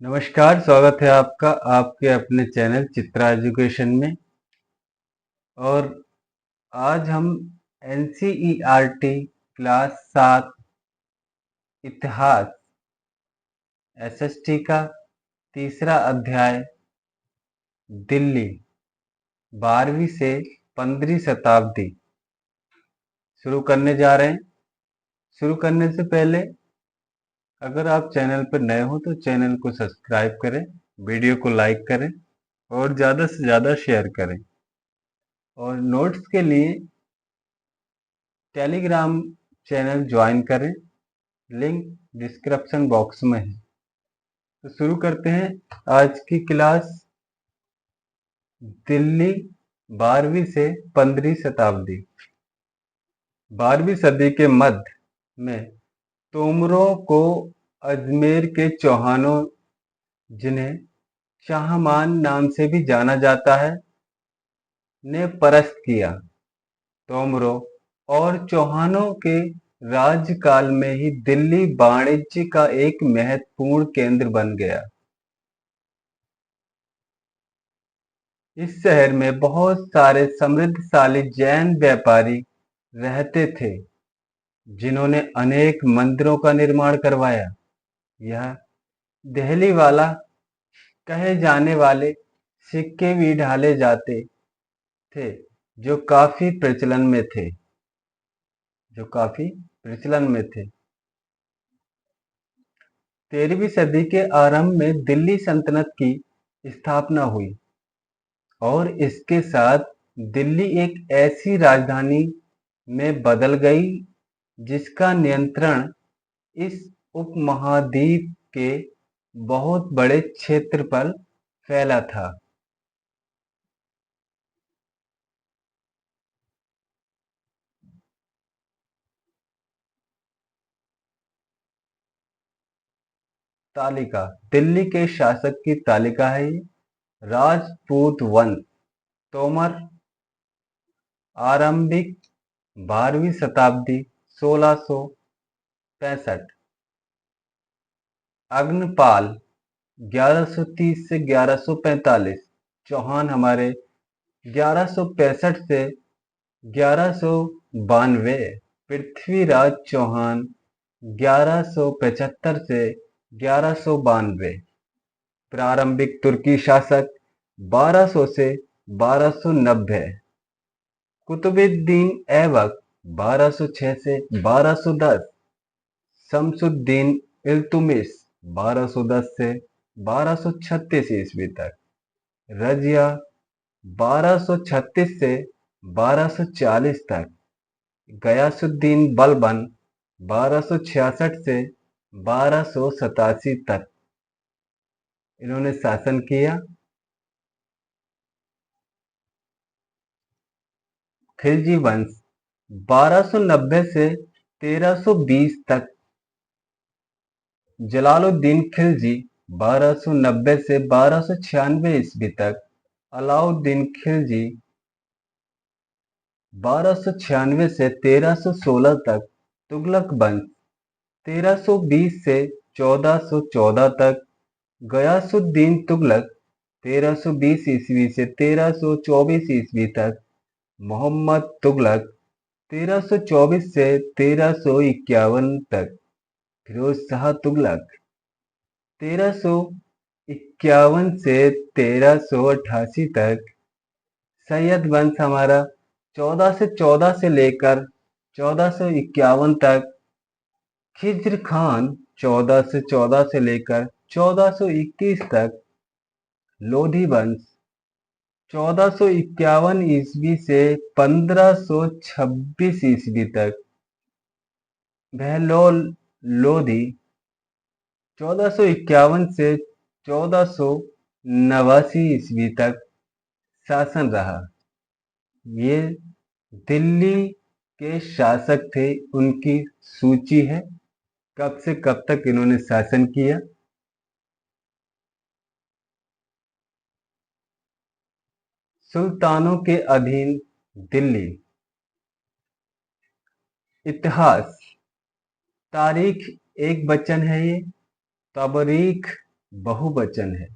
नमस्कार, स्वागत है आपका आपके अपने चैनल चित्रा एजुकेशन में। और आज हम एनसीईआरटी क्लास 7 इतिहास एसएसटी का तीसरा अध्याय दिल्ली 12वीं से 15वीं शताब्दी शुरू करने जा रहे हैं। शुरू करने से पहले अगर आप चैनल पर नए हो तो चैनल को सब्सक्राइब करें, वीडियो को लाइक करें और ज़्यादा से ज़्यादा शेयर करें। और नोट्स के लिए टेलीग्राम चैनल ज्वाइन करें, लिंक डिस्क्रिप्शन बॉक्स में है। तो शुरू करते हैं आज की क्लास। दिल्ली 12वीं से 15वीं शताब्दी। 12वीं सदी के मध्य में तोमरों को अजमेर के चौहानों, जिन्हें शाहमान नाम से भी जाना जाता है, ने परास्त किया। तोमरों और चौहानों के राज्यकाल में ही दिल्ली वाणिज्य का एक महत्वपूर्ण केंद्र बन गया। इस शहर में बहुत सारे समृद्धशाली जैन व्यापारी रहते थे, जिन्होंने अनेक मंदिरों का निर्माण करवाया। यह देहली वाला कहे जाने वाले सिक्के भी ढाले जाते थे, जो काफी प्रचलन में थे। 13वीं सदी के आरंभ में दिल्ली सल्तनत की स्थापना हुई और इसके साथ दिल्ली एक ऐसी राजधानी में बदल गई जिसका नियंत्रण इस उपमहाद्वीप के बहुत बड़े क्षेत्र पर फैला था। तालिका दिल्ली के शासक की तालिका है ये। राजपूत वंश तोमर आरंभिक 12वीं शताब्दी 1665। अग्नपाल 1130 से 1145। चौहान हमारे 1165 से 1192। पृथ्वीराज चौहान 1175 से 1192। प्रारंभिक तुर्की शासक 1200 से 1290। कुतुबुद्दीन ऐबक 1206 से 1210। शमसुद्दीन इल्तुमिश 1210 से 1236 ईस्वी तक। रजिया 1236 से 1240 तक। गयासुद्दीन बलबन 1266 से 1287 तक इन्होंने शासन किया। खिलजी वंश 1290 से 1320 तक। जलालुद्दीन खिलजी 1290 से 1296 ईस्वी तक। अलाउद्दीन खिलजी 1296 से 1316 तक। तुगलक वंश 1320 से 1414 तक। गयासुद्दीन तुगलक 1320 ईस्वी से 1324 ईस्वी तक। मोहम्मद तुगलक 1324 से 1351 तक। फिरोज शाह तुगलक 1351 से 1388 तक। सैयद वंश हमारा 1414 से लेकर 1451 तक। खिज्र खान 1414 से लेकर 1421 तक। लोधी वंश 1451 ईस्वी से 1526 ईस्वी तक। बहलोल लोधी 1451 से 1489 ईस्वी तक शासन रहा। ये दिल्ली के शासक थे, उनकी सूची है कब से कब तक इन्होंने शासन किया। सुल्तानों के अधीन दिल्ली। इतिहास तारीख एक वचन है ये। तबरीख बहुवचन है,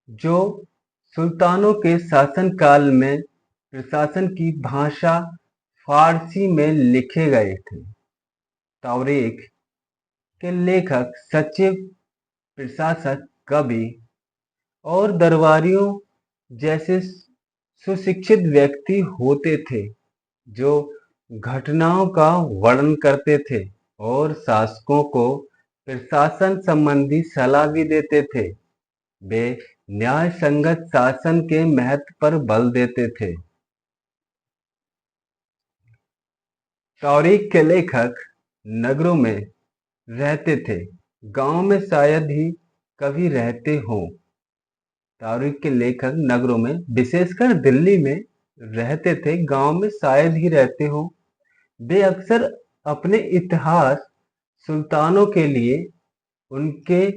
जो सुल्तानों के शासनकाल में प्रशासन की भाषा फारसी में लिखे गए थे। तौरीख के लेखक सचिव, प्रशासक, कवि और दरबारियों जैसे सुशिक्षित व्यक्ति होते थे, जो घटनाओं का वर्णन करते थे और शासकों को प्रशासन संबंधी सलाह भी देते थे। वे न्याय संगत शासन के महत्व पर बल देते थे। तौरीख के लेखक नगरों में रहते थे, गांव में शायद ही कभी रहते हों। तौरीख के लेखक नगरों में, विशेषकर दिल्ली में रहते थे, गांव में शायद ही रहते हों। वे अक्सर अपने इतिहास सुल्तानों के लिए उनके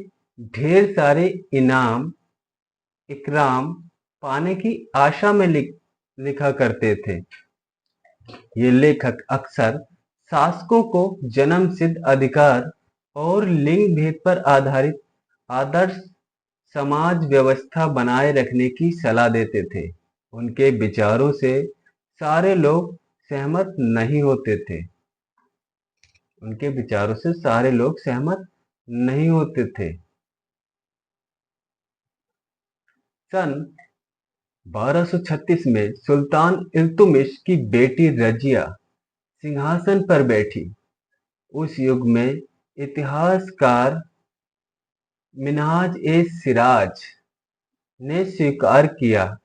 ढेर सारे इनाम इकराम पाने की आशा में लिखा करते थे। ये लेखक अक्सर शासकों को जन्मसिद्ध अधिकार और लिंग भेद पर आधारित आदर्श समाज व्यवस्था बनाए रखने की सलाह देते थे। उनके विचारों से सारे लोग सहमत नहीं होते थे। उनके विचारों से सारे लोग सहमत नहीं होते थे। सन 1236 में सुल्तान इल्तुमिश की बेटी रजिया सिंहासन पर बैठी। उस युग में इतिहासकार मिन्हाज-ए-सिराज ने स्वीकार किया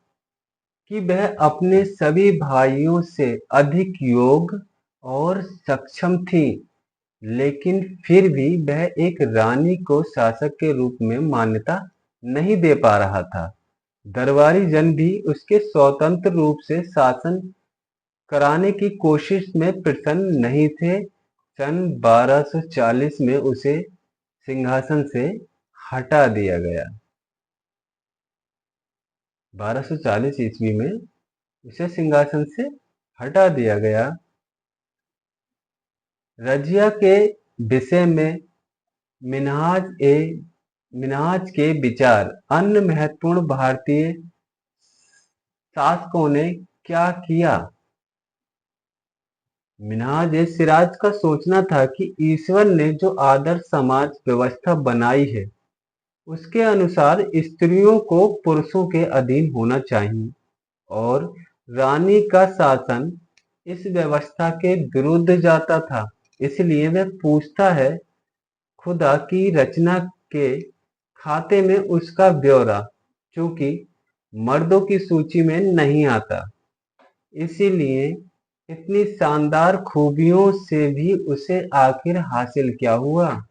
कि वह अपने सभी भाइयों से अधिक योग्य और सक्षम थी, लेकिन फिर भी वह एक रानी को शासक के रूप में मान्यता नहीं दे पा रहा था। दरबारी जन भी उसके स्वतंत्र रूप से शासन कराने की कोशिश में प्रसन्न नहीं थे। सन 1240 में उसे सिंहासन से हटा दिया गया। 1240 ईस्वी में उसे सिंहासन से हटा दिया गया। रजिया के विषय में मिन्हाज के विचार अन्य महत्वपूर्ण भारतीय शासकों ने क्या किया? मिन्हाज-ए-सिराज का सोचना था कि ईश्वर ने जो आदर्श समाज व्यवस्था बनाई है, उसके अनुसार स्त्रियों को पुरुषों के अधीन होना चाहिए और रानी का शासन इस व्यवस्था के विरुद्ध जाता था। इसलिए वह पूछता है, खुदा की रचना के खाते में उसका ब्यौरा चूंकि मर्दों की सूची में नहीं आता, इसीलिए इतनी शानदार खूबियों से भी उसे आखिर हासिल क्या हुआ?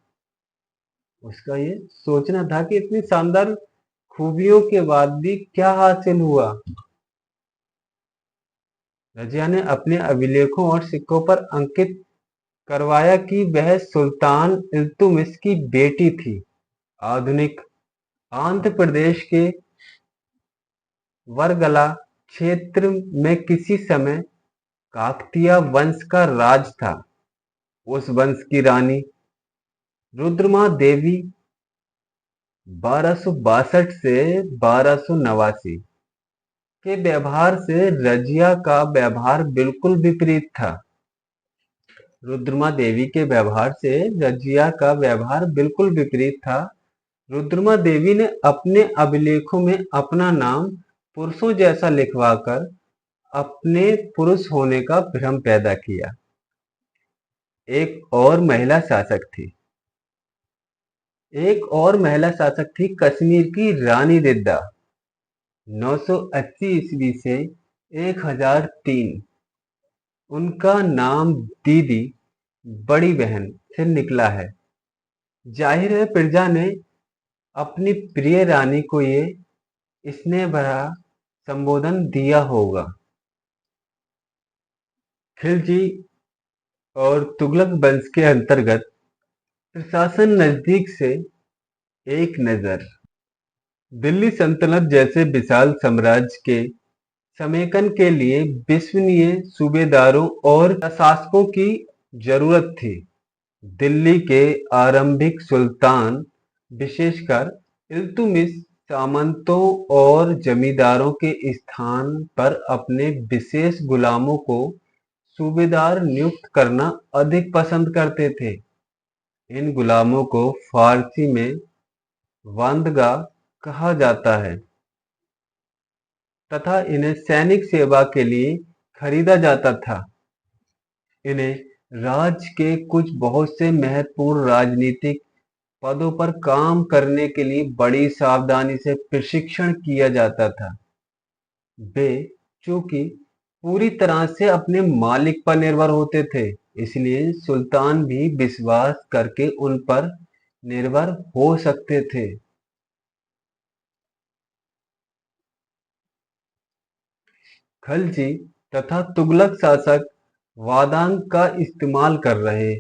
उसका ये सोचना था कि इतनी शानदार खूबियों के बाद भी क्या हासिल हुआ। रजिया ने अपने अभिलेखों और सिक्कों पर अंकित करवाया कि वह सुल्तान इल्तुमिश की बेटी थी। आधुनिक आंध्र प्रदेश के वरगला क्षेत्र में किसी समय काकतीय वंश का राज था। उस वंश की रानी रुद्रमा देवी 1262 से 1289 के व्यवहार से रजिया का व्यवहार बिल्कुल विपरीत था। रुद्रमा देवी के व्यवहार से रजिया का व्यवहार बिल्कुल विपरीत था। रुद्रमा देवी ने अपने अभिलेखों में अपना नाम पुरुषों जैसा लिखवाकर अपने पुरुष होने का भ्रम पैदा किया। एक और महिला शासक थी कश्मीर की रानी रिद्दा। 980 ईस्वी से 1003। उनका नाम दीदी, बड़ी बहन से निकला है। जाहिर है प्रजा ने अपनी प्रिय रानी को ये स्नेह भरा संबोधन दिया होगा। खिलजी और तुगलक वंश के अंतर्गत प्रशासन नजदीक से एक नजर। दिल्ली सल्तनत जैसे विशाल साम्राज्य के समेकन के लिए विश्वसनीय सूबेदारों और प्रशासकों की जरूरत थी। दिल्ली के आरंभिक सुल्तान विशेषकर इल्तुमिश सामंतों और जमींदारों के स्थान पर अपने विशेष गुलामों को सूबेदार नियुक्त करना अधिक पसंद करते थे। इन गुलामों को फारसी में बंदगा कहा जाता है तथा इन्हें सैनिक सेवा के लिए खरीदा जाता था। इन्हें राज्य के कुछ बहुत से महत्वपूर्ण राजनीतिक पदों पर काम करने के लिए बड़ी सावधानी से प्रशिक्षण किया जाता था। वे चूंकि पूरी तरह से अपने मालिक पर निर्भर होते थे, इसलिए सुल्तान भी विश्वास करके उन पर निर्भर हो सकते थे। खलजी तथा तुगलक शासक वादांग का इस्तेमाल कर रहे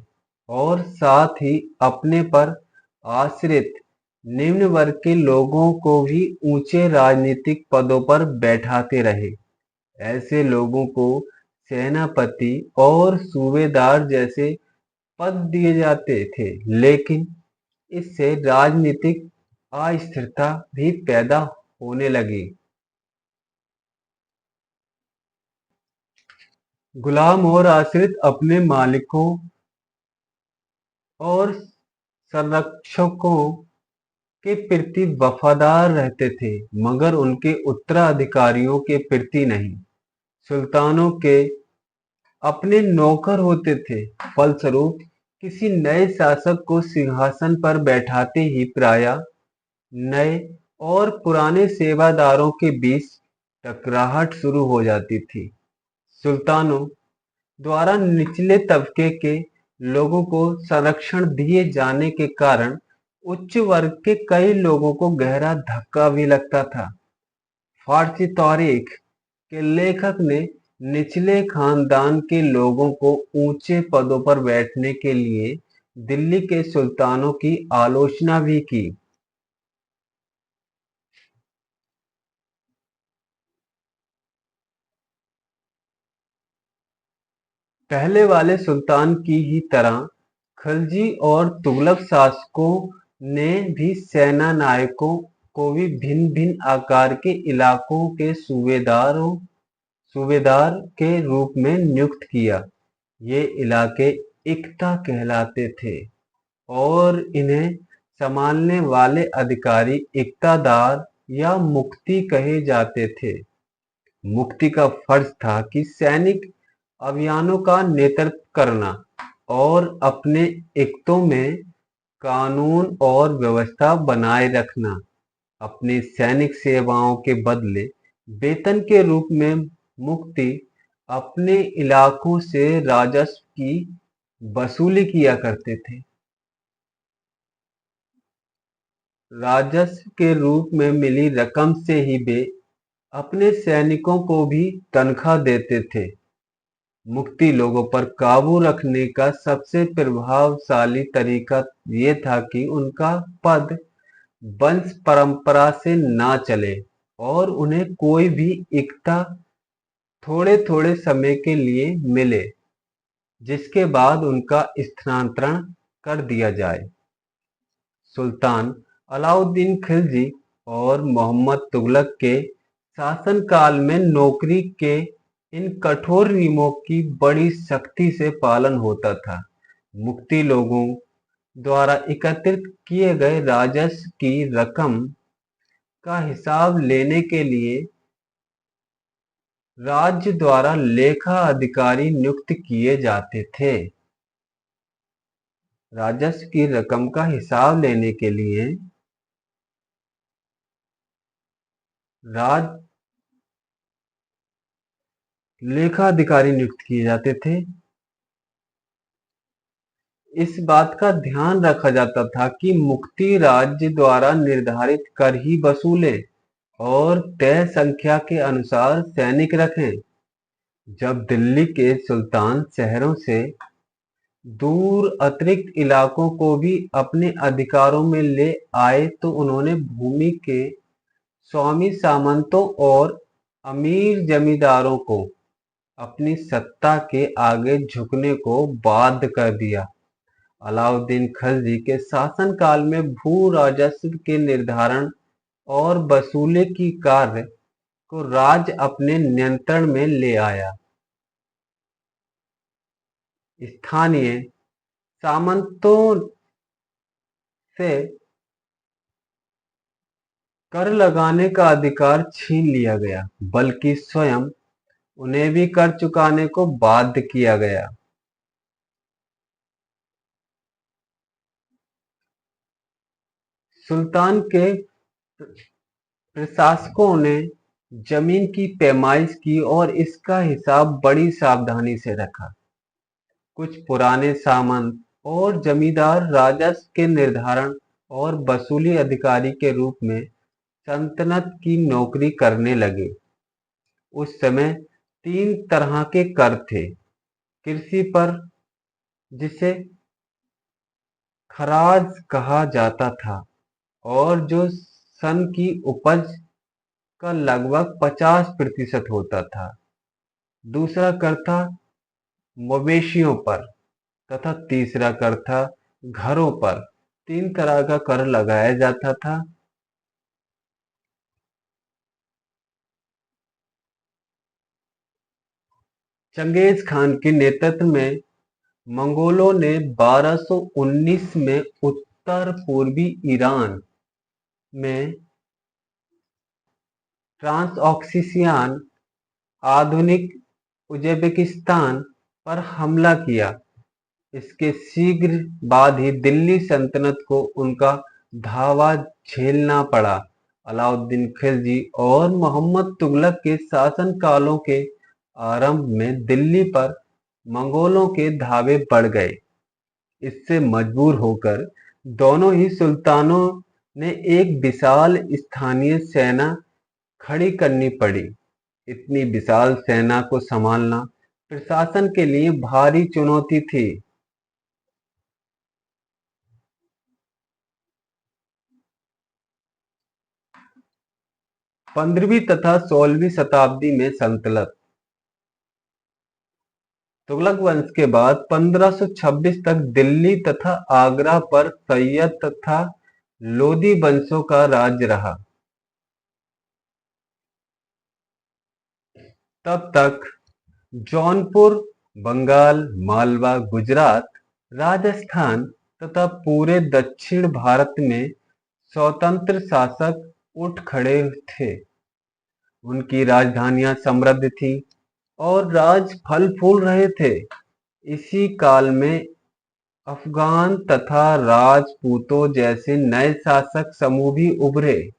और साथ ही अपने पर आश्रित निम्न वर्ग के लोगों को भी ऊंचे राजनीतिक पदों पर बैठाते रहे। ऐसे लोगों को सेनापति और सूबेदार जैसे पद दिए जाते थे, लेकिन इससे राजनीतिक अस्थिरता भी पैदा होने लगी। गुलाम और आश्रित अपने मालिकों और संरक्षकों के प्रति वफादार रहते थे, मगर उनके उत्तराधिकारियों के प्रति नहीं। सुल्तानों के अपने नौकर होते थे, फलस्वरूप किसी नए शासक को सिंहासन पर बैठाते ही प्रायः नए और पुराने सेवादारों के बीच टकराहट शुरू हो जाती थी। सुल्तानों द्वारा निचले तबके के लोगों को संरक्षण दिए जाने के कारण उच्च वर्ग के कई लोगों को गहरा धक्का भी लगता था। फारसी तारीख के लेखक ने निचले खानदान के लोगों को ऊंचे पदों पर बैठने के लिए दिल्ली के सुल्तानों की आलोचना भी की। पहले वाले सुल्तान की ही तरह खलजी और तुगलक शासकों ने भी सेना नायकों को भी भिन्न-भिन्न आकार के इलाकों के सूबेदार के रूप में नियुक्त किया। ये इलाके इक्ता कहलाते थे और इन्हें संभालने वाले अधिकारी इक्तादार या मुफ्ती कहे जाते थे। मुफ्ती का फर्ज था कि सैनिक अभियानों का नेतृत्व करना और अपने इक्तों में कानून और व्यवस्था बनाए रखना। अपनी सैनिक सेवाओं के बदले वेतन के रूप में मुफ्ती अपने इलाकों से राजस्व की वसूली किया करते थे। राजस्व के रूप में मिली रकम से ही वे अपने सैनिकों को भी तनख्वाह देते थे। मुफ्ती लोगों पर काबू रखने का सबसे प्रभावशाली तरीका ये था कि उनका पद वंश परंपरा से ना चले और उन्हें कोई भी इक्ता थोड़े-थोड़े समय के लिए मिले, जिसके बाद उनका स्थानांतरण कर दिया जाए। सुल्तान अलाउद्दीन खिलजी और मोहम्मद तुगलक के शासनकाल में नौकरी के इन कठोर नियमों की बड़ी सख्ती से पालन होता था। मुफ्ती लोगों द्वारा एकत्रित किए गए राजस्व की रकम का हिसाब लेने के लिए राज्य द्वारा लेखा अधिकारी नियुक्त किए जाते थे। राजस्व की रकम का हिसाब लेने के लिए लेखा अधिकारी नियुक्त किए जाते थे। इस बात का ध्यान रखा जाता था कि मुफ्ती राज्य द्वारा निर्धारित कर ही वसूले और तय संख्या के अनुसार सैनिक रखें। जब दिल्ली के सुल्तान शहरों से दूर अतिरिक्त इलाकों को भी अपने अधिकारों में ले आए तो उन्होंने भूमि के स्वामी सामंतों और अमीर जमींदारों को अपनी सत्ता के आगे झुकने को बाध्य कर दिया। अलाउद्दीन खिलजी के शासनकाल में भू राजस्व के निर्धारण और वसूली की कार्य को राज्य अपने नियंत्रण में ले आया। स्थानीय सामंतों से कर लगाने का अधिकार छीन लिया गया, बल्कि स्वयं उन्हें भी कर चुकाने को बाध्य किया गया। सुल्तान के प्रशासकों ने जमीन की पैमाइश की और इसका हिसाब बड़ी सावधानी से रखा। कुछ पुराने सामंत और जमींदार राजस्व के निर्धारण और वसूली अधिकारी के रूप में सल्तनत की नौकरी करने लगे। उस समय 3 तरह के कर थे। कृषि पर, जिसे खराज कहा जाता था और जो सन की उपज का लगभग 50% होता था। दूसरा कर था मवेशियों पर तथा तीसरा कर था घरों पर। 3 तरह का कर लगाया जाता था। चंगेज खान के नेतृत्व में मंगोलों ने 1219 में उत्तर पूर्वी ईरान में ट्रांसऑक्सिसियान, आधुनिक उज़्बेकिस्तान पर हमला किया। इसके शीघ्र बाद ही दिल्ली सल्तनत को उनका धावा झेलना पड़ा। अलाउद्दीन खिलजी और मोहम्मद तुगलक के शासनकालों के आरंभ में दिल्ली पर मंगोलों के धावे बढ़ गए। इससे मजबूर होकर दोनों ही सुल्तानों ने एक विशाल स्थानीय सेना खड़ी करनी पड़ी। इतनी विशाल सेना को संभालना प्रशासन के लिए भारी चुनौती थी। 15वीं तथा 16वीं शताब्दी में सल्तनत तुगलक वंश के बाद 1526 तक दिल्ली तथा आगरा पर सैयद तथा लोदी वंशों का राज्य रहा। तब तक जौनपुर, बंगाल, मालवा, गुजरात, राजस्थान तथा पूरे दक्षिण भारत में स्वतंत्र शासक उठ खड़े थे। उनकी राजधानियां समृद्ध थीं और राज फल फूल रहे थे। इसी काल में अफगान तथा राजपूतों जैसे नए शासक समूह भी उभरे।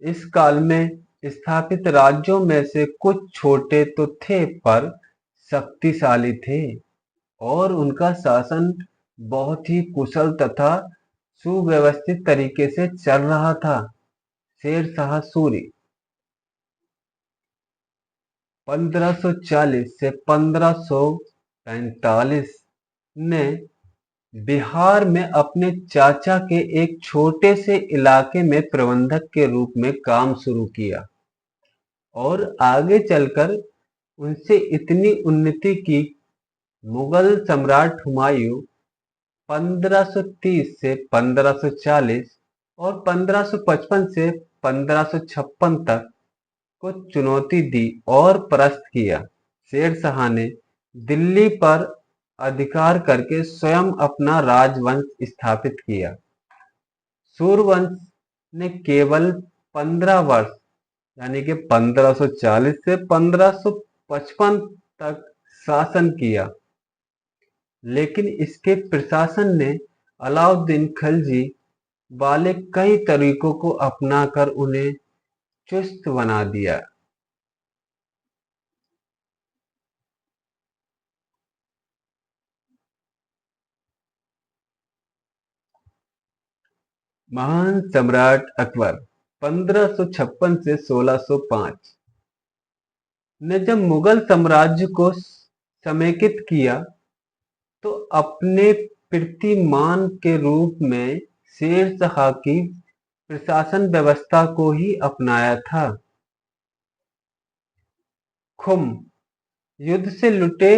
इस काल में स्थापित राज्यों में से कुछ छोटे तो थे पर शक्तिशाली थे और उनका शासन बहुत ही कुशल तथा सुव्यवस्थित तरीके से चल रहा था। शेरशाह सूरी 1540 से 1545 ने बिहार में अपने चाचा के एक छोटे से इलाके में प्रबंधक के रूप में काम शुरू किया और आगे चलकर उनसे इतनी उन्नति की। मुगल सम्राट हुमायूं 1530 से 1540 और 1555 से 1556 तक को चुनौती दी और परास्त किया। शेरशाह ने दिल्ली पर अधिकार करके स्वयं अपना राजवंश स्थापित किया। सूरवंश ने केवल 15 वर्ष यानी कि 1540 से 1555 तक शासन किया, लेकिन इसके प्रशासन ने अलाउद्दीन खिलजी वाले कई तरीकों को अपनाकर उन्हें चुस्त बना दिया। महान सम्राट अकबर 1556 से 1605 ने जब मुगल साम्राज्य को समेकित किया तो अपने कीर्तिमान के रूप में शेरशाह की प्रशासन व्यवस्था को ही अपनाया था। खुम युद्ध से लुटे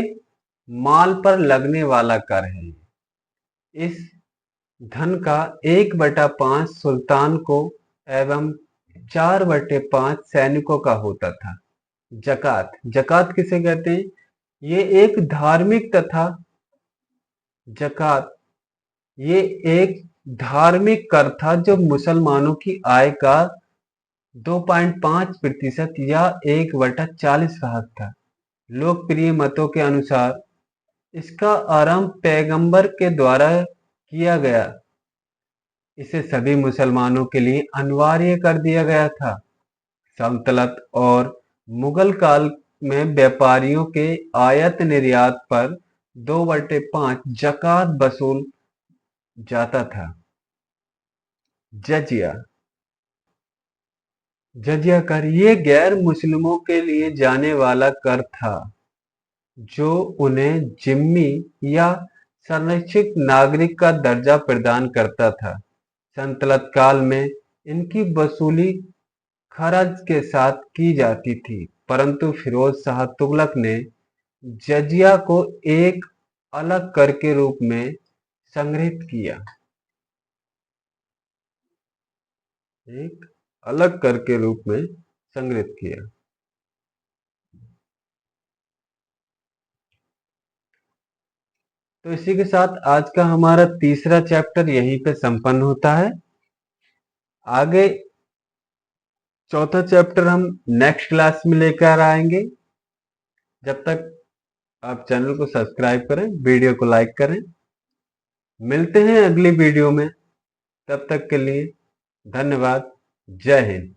माल पर लगने वाला कर है। इस धन का 1/5 सुल्तान को एवं 4/5 सैनिकों का होता था। जकात, जकात किसे कहते हैं? ये एक धार्मिक तथा जकात ये एक धार्मिक कर था जो मुसलमानों की आय का 2.5% या 1/40 भाग था। लोकप्रिय मतों के अनुसार इसका आरंभ पैगंबर के द्वारा किया गया। इसे सभी मुसलमानों के लिए अनिवार्य कर दिया गया था। सल्तनत और मुगल काल में व्यापारियों के आयात निर्यात पर 2/5 जकात वसूल जाता था। जजिया, जजिया कर ये गैर मुस्लिमों के लिए जाने वाला कर था जो उन्हें जिम्मी या संरक्षित नागरिक का दर्जा प्रदान करता था। सल्तनत काल में इनकी वसूली खराज के साथ की जाती थी, परंतु फिरोज शाह तुगलक ने जजिया को एक अलग कर के रूप में संग्रहित किया। एक अलग कर के रूप में संग्रहित किया। तो इसी के साथ आज का हमारा तीसरा चैप्टर यहीं पे संपन्न होता है। आगे चौथा चैप्टर हम नेक्स्ट क्लास में लेकर आएंगे। जब तक आप चैनल को सब्सक्राइब करें, वीडियो को लाइक करें। मिलते हैं अगली वीडियो में, तब तक के लिए धन्यवाद। जय हिंद।